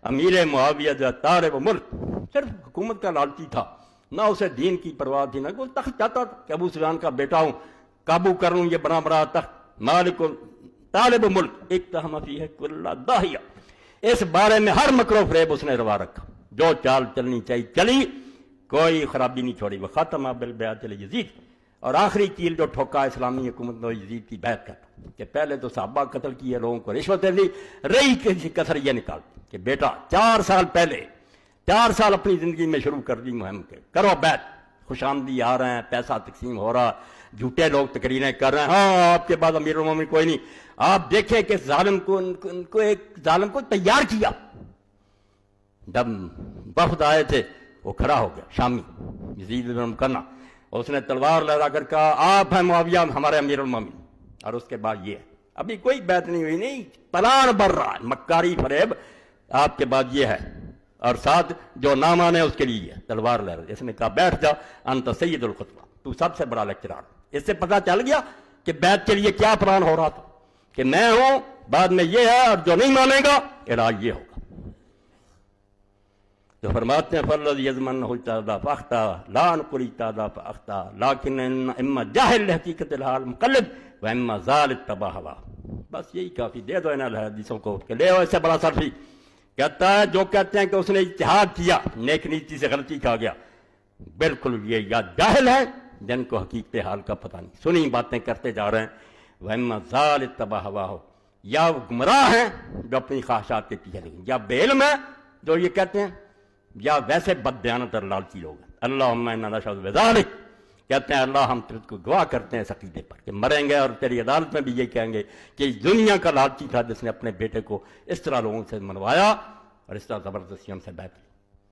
امیر معاویہ جو طالب ملک صرف حکومت کا لالچی تھا، نہ اسے دین کی پرواہ تھی، نہ کوئی تخت چاہتا تھا کہ ابو سفیان کا بیٹا ہوں، قابو کر لوں یہ بنا بنا تخت، مالک طالب ملک اقتحم فیہ کل داہیہ، اس بارے میں ہر مکر و فریب اس نے روا رکھا، جو چال چلنی چاہیے چلی، کوئی خرابی نہیں چھوڑی۔ وختم بالبیعۃ یزید، اور آخری کیل جو ٹھوکا اسلامی حکومت نے یزید کی بیعت کا کہ پہلے تو صحابہ قتل کیے، لوگوں کو رشوتیں دی، رہی کسی کسر یہ نکال کہ بیٹا 4 سال پہلے 4 سال اپنی زندگی میں شروع کر دی مہم کے، کرو بیعت، خوش آمدی آ رہے ہیں، پیسہ تقسیم ہو رہا، جھوٹے لوگ تقریریں کر رہے ہیں، ہاں آپ کے بعد امیر المومنین کوئی نہیں۔ آپ دیکھیں کہ ظالم کو ایک ظالم کو تیار کیا، جب وفد آئے تھے وہ کھڑا ہو گیا شامی یزید بن مکنہ، اس نے تلوار لہرا کر کہا آپ ہیں معاویہ ہمارے امیر المومنین، اور اس کے بعد یہ ہے، ابھی کوئی بیعت نہیں ہوئی، نہیں پلان بڑھ رہا ہے، مکاری فریب، آپ کے بعد یہ ہے، اور ساتھ جو نہ مانے اس کے لیے ہے تلوار لہرا۔ اس نے کہا بیٹھ جا انت سید الخطبہ، تو سب سے بڑا لیکچرار۔ اس سے پتہ چل گیا کہ بیعت کے لیے کیا پلان ہو رہا تھا، کہ میں ہوں بعد میں یہ ہے، اور جو نہیں مانے گا علاج یہ ہوگا۔ جو فرماتے ہیں فَالَّذِي يَضْمَنُّهُ الْتَعْدَى فَأَخْطَأَ لَا نُقُلِ الْتَعْدَى فَأَخْطَأَ لَكِنَّ إِمَّا جَاهِلْ لِحَقِيقَةِ الْحَالِ مُقَلِّدْ وَإِمَّا ذَالِ اتَّبَعَ هَوَاهُ۔ بس یہی کافی، دے دو انہیں حدیثوں کو کہ لے آؤ اس سے بڑا صرفی۔ کہتا ہے جو کہتے ہیں کہ اس نے اجتہاد کیا، نیک نیتی سے غلطی کھا گیا، بالکل یہ یا جاہل ہے جن کو حقیقت حال کا پتہ نہیں، سنی باتیں کرتے جا رہے ہیں، وَإِمَّا ذَالِ اتَّبَعَ هَوَاهُ، یا وہ گمراہ ہیں جو اپنی خواہشات کے پیچھے لگیں، یا بے علم ہے جو یہ کہتے ہیں، یا ویسے بددیانت اور لالچی لوگ ہیں۔ اللہم انا نشہد بذالک، کہتے ہیں اللہ ہم تجھ کو گواہ کرتے ہیں اس عقیدے پر کہ مریں گے اور تیری عدالت میں بھی یہ کہیں گے کہ اس دنیا کا لالچی تھا جس نے اپنے بیٹے کو اس طرح لوگوں سے منوایا اور اس طرح زبردستی ہم سے بیعت لی۔